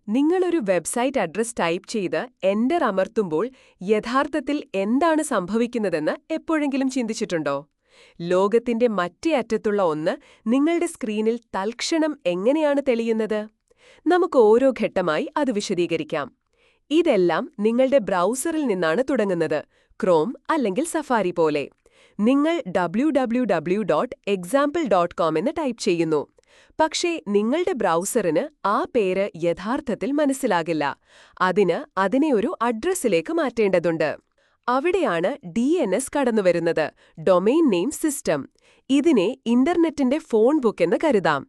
നിങ്ങളൊരു website address type ചെയ്ത് enter അമർത്തുമ്പോൾ യഥാർത്ഥത്തിൽ എന്താണ് സംഭവിക്കുന്നതെന്ന് എപ്പോഴെങ്കിലും ചിന്തിച്ചിട്ടുണ്ടോ? ലോകത്തിന്റെ മറ്റേ അറ്റത്തുള്ള ഒന്ന് നിങ്ങളുടെ സ്ക്രീനിൽ തൽക്ഷണം എങ്ങനെയാണ് തെളിയുന്നത്? നമുക്ക് ഓരോ ഘട്ടമായി അത് വിശദീകരിക്കാം. ഇതെല്ലാം നിങ്ങളുടെ ബ്രൗസറിൽ നിന്നാണ് തുടങ്ങുന്നത്, ക്രോം അല്ലെങ്കിൽ സഫാരി പോലെ. നിങ്ങൾ www.example.com എന്ന് ടൈപ്പ് ചെയ്യുന്നു. പക്ഷേ നിങ്ങളുടെ ബ്രൗസറിന് ആ പേര് യഥാർത്ഥത്തിൽ മനസ്സിലാകില്ല. അതിനെ ഒരു അഡ്രസ്സിലേക്ക് മാറ്റേണ്ടതുണ്ട്. അവിടെയാണ് DNS കടന്നുവരുന്നത്, ഡൊമെയ്ൻ നെയിം സിസ്റ്റം. ഇതിനെ ഇന്റർനെറ്റിന്റെ ഫോൺ ബുക്ക് എന്ന് കരുതാം.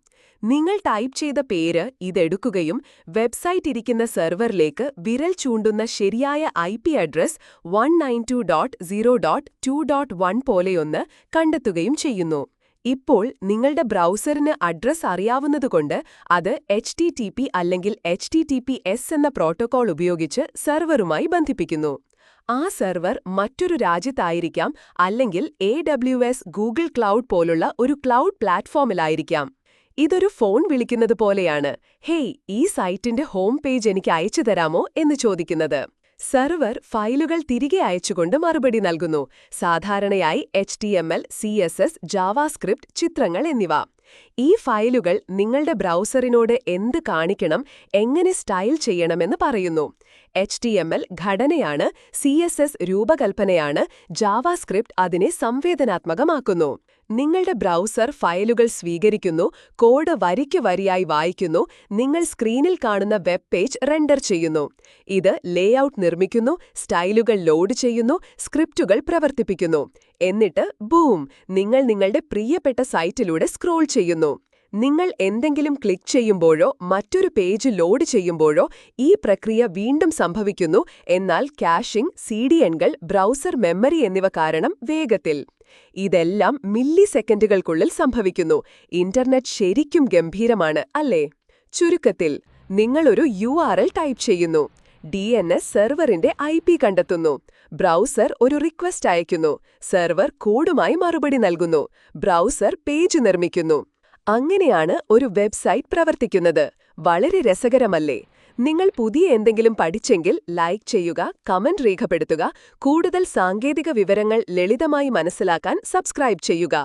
നിങ്ങൾ ടൈപ്പ് ചെയ്ത പേര് ഇതെടുക്കുകയും വെബ്സൈറ്റ് ഇരിക്കുന്ന സെർവറിലേക്ക് വിരൽ ചൂണ്ടുന്ന ശരിയായ IP അഡ്രസ് 192.0.2.1 പോലെയൊന്ന് കണ്ടെത്തുകയും ചെയ്യുന്നു. ഇപ്പോൾ നിങ്ങളുടെ ബ്രൗസറിന് അഡ്രസ് അറിയാവുന്നതുകൊണ്ട് അത് HTTP അല്ലെങ്കിൽ HTTPS എന്ന പ്രോട്ടോക്കോൾ ഉപയോഗിച്ച് സെർവറുമായി ബന്ധിപ്പിക്കുന്നു. ആ സെർവർ മറ്റൊരു രാജ്യത്തായിരിക്കാം, അല്ലെങ്കിൽ AWS, ഗൂഗിൾ ക്ലൗഡ് പോലുള്ള ഒരു ക്ലൗഡ് പ്ലാറ്റ്ഫോമിലായിരിക്കാം. ഇതൊരു ഫോൺ വിളിക്കുന്നത് പോലെയാണ്, ഹേയ്, ഈ സൈറ്റിന്റെ ഹോം പേജ് എനിക്ക് അയച്ചു തരാമോ എന്ന് ചോദിക്കുന്നത്. സെർവർ ഫയലുകൾ തിരികെ അയച്ചുകൊണ്ട് മറുപടി നൽകുന്നു, സാധാരണയായി HTML, CSS, ജാവാസ്ക്രിപ്റ്റ്, ചിത്രങ്ങൾ എന്നിവ. ഈ ഫയലുകൾ നിങ്ങളുടെ ബ്രൗസറിനോട് എന്ത് കാണിക്കണം, എങ്ങനെ സ്റ്റൈൽ ചെയ്യണമെന്ന് പറയുന്നു. HTML ഘടനയാണ്, CSS രൂപകൽപ്പനയാണ്, ജാവാസ്ക്രിപ്റ്റ് അതിനെ സംവേദനാത്മകമാക്കുന്നു. നിങ്ങളുടെ ബ്രൗസർ ഫയലുകൾ സ്വീകരിക്കുന്നു, കോഡ് വരിക്ക് വരിയായി വായിക്കുന്നു, നിങ്ങൾ സ്ക്രീനിൽ കാണുന്ന വെബ് പേജ് റെൻഡർ ചെയ്യുന്നു. ഇത് ലേഔട്ട് നിർമ്മിക്കുന്നു, സ്റ്റൈലുകൾ ലോഡ് ചെയ്യുന്നു, സ്ക്രിപ്റ്റുകൾ പ്രവർത്തിപ്പിക്കുന്നു. എന്നിട്ട് ബൂം, നിങ്ങൾ നിങ്ങളുടെ പ്രിയപ്പെട്ട സൈറ്റിലൂടെ സ്ക്രോൾ ചെയ്യുന്നു. നിങ്ങൾ എന്തെങ്കിലും ക്ലിക്ക് ചെയ്യുമ്പോഴോ മറ്റൊരു പേജ് ലോഡ് ചെയ്യുമ്പോഴോ ഈ പ്രക്രിയ വീണ്ടും സംഭവിക്കുന്നു, എന്നാൽ കാഷിംഗ്, CDNകൾ, ബ്രൗസർ മെമ്മറി എന്നിവ കാരണം വേഗത്തിൽ. ഇതെല്ലാം മില്ലി സെക്കൻഡുകൾക്കുള്ളിൽ സംഭവിക്കുന്നു. ഇന്റർനെറ്റ് ശരിക്കും ഗംഭീരമാണ്, അല്ലേ? ചുരുക്കത്തിൽ, നിങ്ങളൊരു URL ടൈപ്പ് ചെയ്യുന്നു, DNS സെർവറിന്റെ IP കണ്ടെത്തുന്നു, ബ്രൗസർ ഒരു റിക്വസ്റ്റ് അയക്കുന്നു, സെർവർ കോഡുമായി മറുപടി നൽകുന്നു, ബ്രൗസർ പേജ് നിർമ്മിക്കുന്നു. അങ്ങനെയാണ് ഒരു വെബ്സൈറ്റ് പ്രവർത്തിക്കുന്നത്. വളരെ രസകരമല്ലേ? നിങ്ങൾ പുതിയ എന്തെങ്കിലും പഠിച്ചെങ്കിൽ ലൈക്ക് ചെയ്യുക, കമന്റ് രേഖപ്പെടുത്തുക. കൂടുതൽ സാങ്കേതിക വിവരങ്ങൾ ലളിതമായി മനസ്സിലാക്കാൻ സബ്സ്ക്രൈബ് ചെയ്യുക.